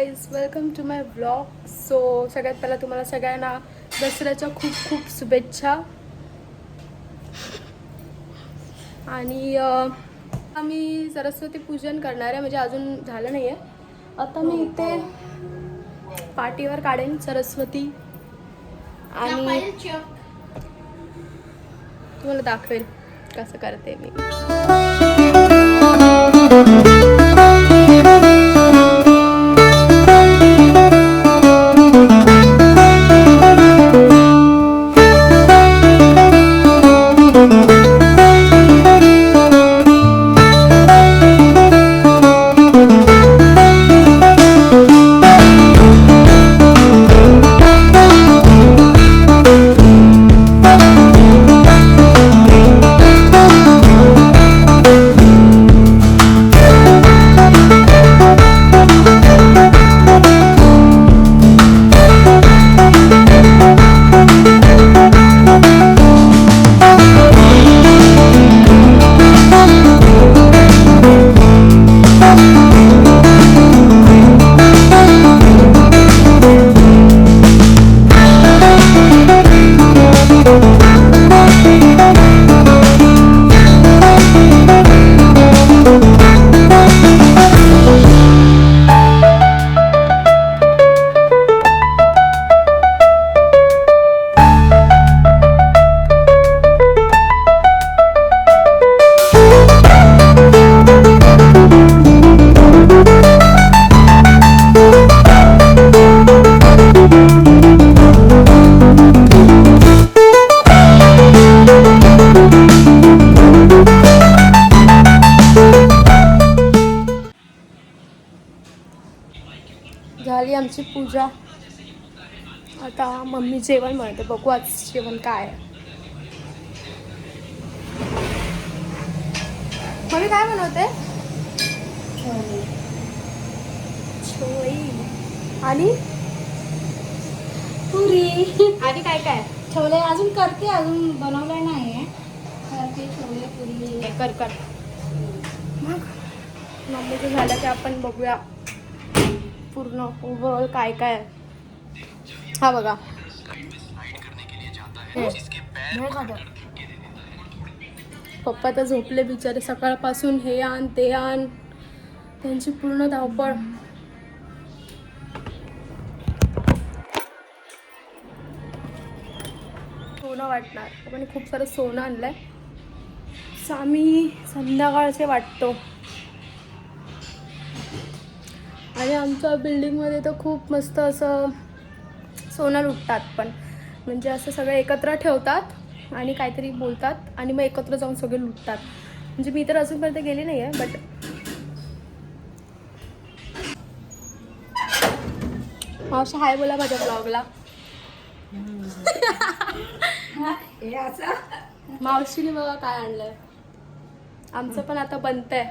Guys, welcome to my blog. So सगळ्यात पहिला तुम्हाला सगळ्यांना दसऱ्याच्या खूप खूप शुभेच्छा. आणि आम्ही सरस्वती पूजन करणार आहे, म्हणजे अजून झालं नाही आहे. आता मी इथे पाटीवर काढेन सरस्वती आणि तुम्हाला दाखवेल कसं करते मी. झाली आमची पूजा. आता मम्मी जेवण म्हणते, बघू आज जेवण काय आहे. मम्मी काय बनवते? छोई आणि पुरी आणि काय काय छोले अजून करते, अजून बनवलं नाही करते छोले पुरी. कर कर. मग मम्मीचं झालं की आपण बघूया पूर्ण ओव्हरऑल काय काय आहे. हा बघा, पप्पा तर झोपले बिचारे सकाळपासून. हे आण ते आण, त्यांची पूर्ण धावपळ. सोनं वाटणार, पप्पाने खूप सारं सोनं आणलंय. आम्ही संध्याकाळचे वाटतो. आणि आमच्या बिल्डिंगमध्ये तर खूप मस्त असं सोनं लुटतात, पण म्हणजे असं सगळे एकत्र ठेवतात आणि काहीतरी बोलतात आणि मग एकत्र जाऊन सगळे लुटतात. म्हणजे मी तर अजूनपर्यंत गेली नाही आहे, बट मावशी हाय बोला माझ्या ब्लॉगला. मावशीने बघा काय आणलंय. आमचं पण आता बनतंय.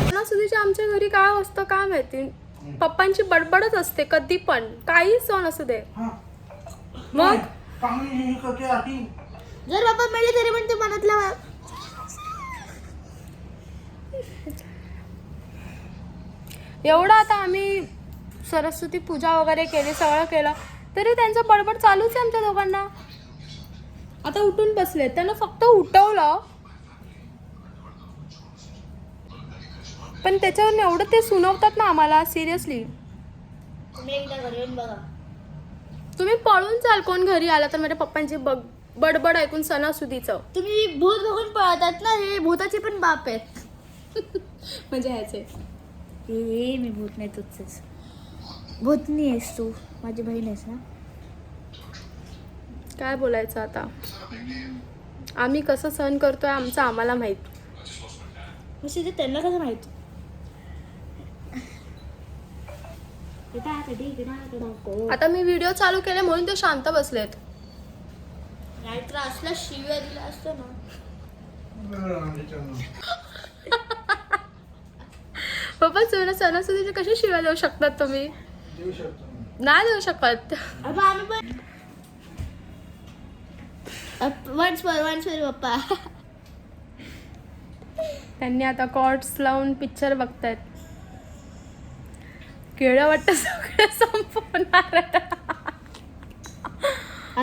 सणासुदीच्या आमच्या घरी काय असतं काय माहिती, पप्पांची बडबडच असते कधी पण, काही सण असू दे. मग जर बाबा मिळले तरी पण ते मनातल्या एवढं आता आम्ही सरस्वती पूजा वगैरे केली, सगळं केलं, तरी त्यांचं बडबड चालूच आहे आमच्या दोघांना. आता उठून बसले, त्यांना फक्त उठवलं पण त्याच्यावर एवढं ते सुनवतात ना आम्हाला, सिरियसली. तुम्ही एकदा घरी येऊन बघा. तुम्ही पळून चाल कोण घरी आला तर माझ्या पप्पांची बडबड ऐकून सणासुदीचं. तुम्ही भूत बघून पळतात ना, हे भूताचे पण बाप आहेत. म्हणजे ह्याचे हे मी भूत नाही, तुझच भूतनी आहेस तू, माझी बहीण आहेस ना. काय बोलायचं आता, आम्ही कसं सहन करतोय आमचं आम्हाला माहीत. म्हणजे ते त्यांना कसं माहित. आता मी व्हिडिओ चालू केले म्हणून ते शांत बसलेत. नाहीतर असला शिव्या दिला असतो ना. पप्पा सणासुदीचे कशी शिव्या देऊ शकतात तुम्ही? नाही देऊ शकत. वन्स फॉर पप्पा. त्यांनी आता कॉर्ड्स लावून पिक्चर बघतायत. केळं वाटतं सगळं संपवणार आता.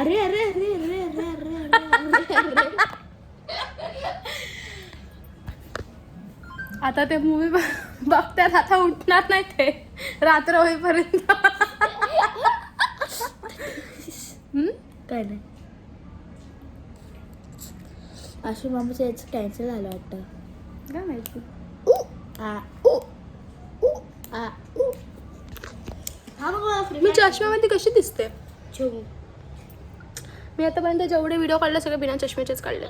अरे अरे अरे अरे अरे अरे अरे अरे. आता ते मूवी बघतात, आता उठणार नाही ते रात्र होईपर्यंत. काय नाही. आशू मामाचं याचं कॅन्सल झालं वाटतं. काय माहिती. मी चष्म्यामध्ये कशी दिसते? मी आतापर्यंत जेवढे व्हिडिओ काढले सगळे बिना चष्म्याचेच काढले.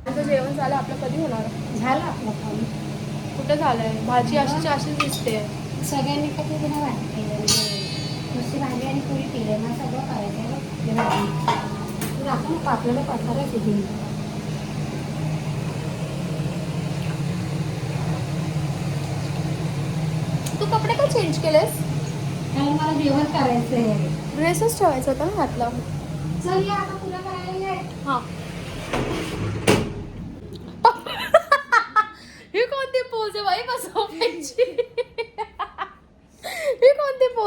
आता जेवण झालं आपलं, कधी होणार? झालं आपलं खाऊन. कुठं झालंय? भाजी अशीच अशीच दिसते. सगळ्यांनी का ते बिना भाजी केलं, नुसती भाजी आणि पुरी केली ना, सगळं करायचं आपण आपल्याला पसाराच आहे. तू कपडे का चेंज केलेस? कारण मला जेवण करायचंय. ड्रेसच ठेवायचा होता ना घातला. चल या आता पुरा करायला ये. हा. ही कोणती पोज आहे बाई बसवायची? ही कोणती पोज?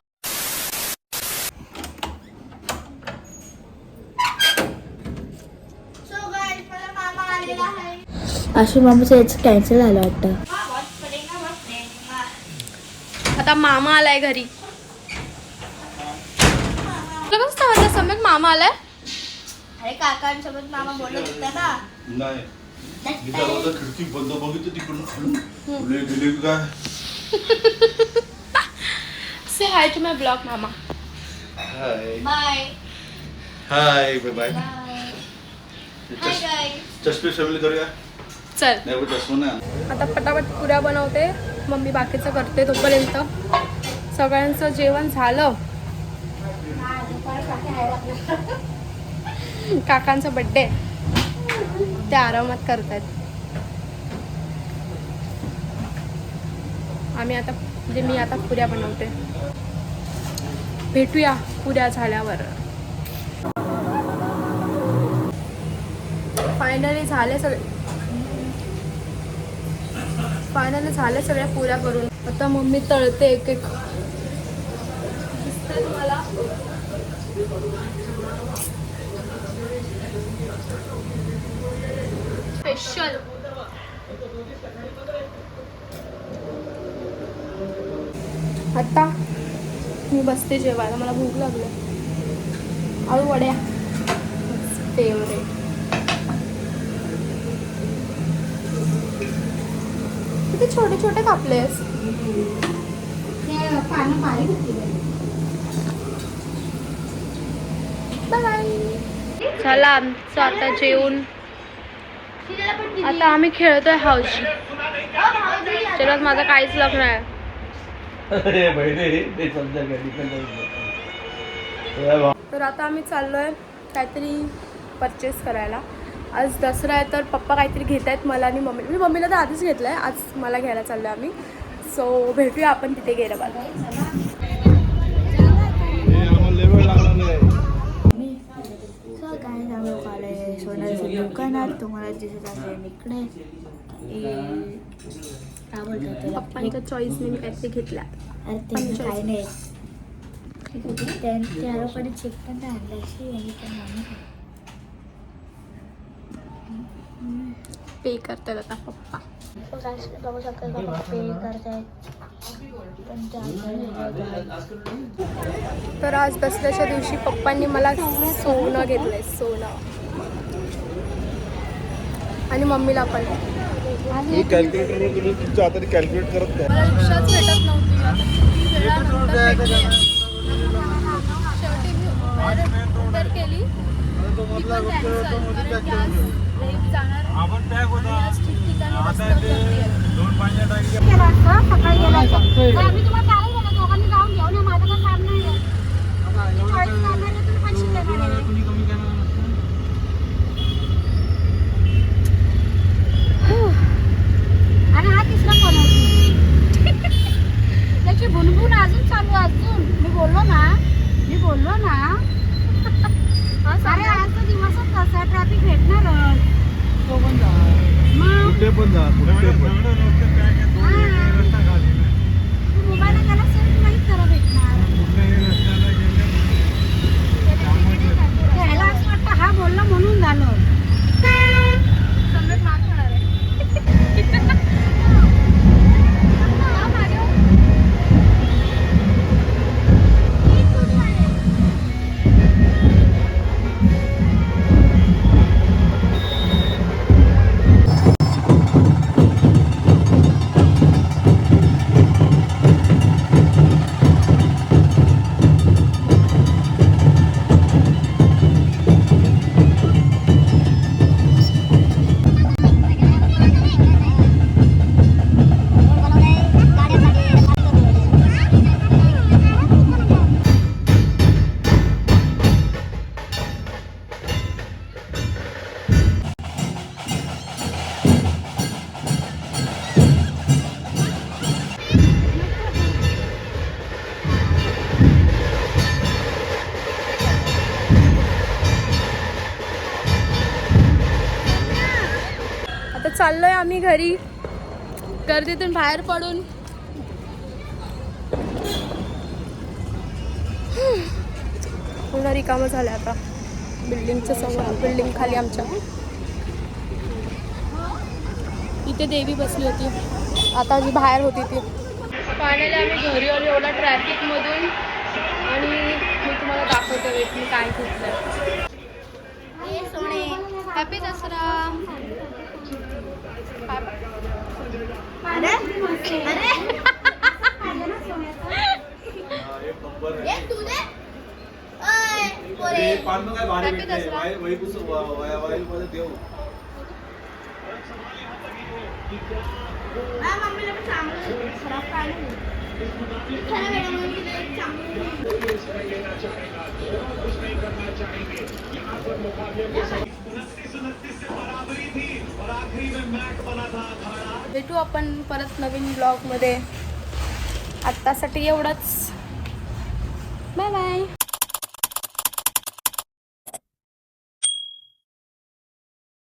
आशू मामाचं याचं कॅन्सल झालं वाटतं. आता मामा आलाय घरी. तुला कसं समजलं सम्यक मामा आलाय? अरे काकांसोबत मामा बोलत होता ना. नाही मी दरवाजा खिडकी बंद बघितलं तिकडून खालून फुले गेले काय. से हाय टू माय ब्लॉग मामा. Hi bye hi bye bye. Hi guys. चष्मे फॅमिली करूया. चल नाही वो चष्मा नाही. आता पटापट पुऱ्या बनवते, मम्मी बाकीचं करते. तोपर्यंत सगळ्यांचं जेवण झालं. काकांचा बड्डे, ते आरामात करतायत. मी आता पुऱ्या बनवते. भेटूया पुऱ्या झाल्यावर. फायनली झाले सगळ्या पुऱ्या करून. आता मम्मी तळते एक एक. दिसतंय तुम्हाला? स्पेशल आता मी बसते जेवायला. मला भूक लागली. आळू वड्या फेवरेट. किती छोटे छोटे कापलेस. ते पानं बारीक होती. बाय. चला आमचं आता जेवून आता आम्ही खेळतोय हाऊजी. त्याच्यात माझं काहीच लग्न नाही. तर आता आम्ही चाललोय काहीतरी परचेस करायला. आज दसरा आहे तर पप्पा काहीतरी घेत आहेत मला आणि मम्मी. मी मम्मीला तर आधीच घेतलं आहे, आज मला घ्यायला चाललो आहे आम्ही. सो भेटूया आपण तिथे गेलं बघा. काय नाव आलंय सोन्याचं दुकानात तुम्हाला दिसत असेल इकडे. काय बोलतात त्याला? पप्पांच्या चॉईसने मी काहीतरी घेतल्या. अरे ते काही नाही. त्या लोकांनी चेक पण नाही आणलं अशी. पे करतात आता पप्पा. बघू शकता बाबा पे करतायत. तर आज दसऱ्याच्या दिवशी पप्पांनी मला सोनं घेतलंय. सोनं. आणि मम्मीला पण. मी कॅल्क्युलेटर तुम्ही तुमच्या हाताने कॅल्क्युलेट करत नाही. मला रिक्षाच भेटत नव्हती. आता किती वेळानंतर भेटली. शेवटी मी उबर केली. ती पण कॅन्सल कारण की आज रेट जाणार आणि आज ठिकठिकाणी रस्त्यावर गर्दी आहे. सकाळी गेला आम्ही तुम्हाला काय गेलो दोघांनी जाऊन घेऊन या. माझं काही काम नाही आहे. चॉईस करणार आहे, तुम्ही पैसे देणार आहे. आणि हा तिसरा फोन आहे. त्याची भुणभुण अजून चालू अजून. मी बोललो ना अरे आज तर दिवसच तसा ट्रॅफिक भेटणारच. पण जा कुठे पण मोबाईल गेला सेल्फ माहीत करा भेटणार घ्यायला असं वाटतं हा बोलला म्हणून झालं सम्राट मार खाणार आहे. आता चाललोय आम्ही घरी गर्दीतून बाहेर पडून. पूर्ण रिकामं झालं आता बिल्डिंगच्या समोर. बिल्डिंग खाली आमच्या इथे देवी बसली होती, आता जी बाहेर होती ती. फायनली आम्ही घरी आलो एवढा ट्रॅफिकमधून. आणि मी तुम्हाला दाखवते वेट मी काय घेतलं. हॅपी दसरा. हॅपी दसरा. भेटू आपण परत नवीन ब्लॉगमध्ये. आत्तासाठी एवढंच. Bye bye.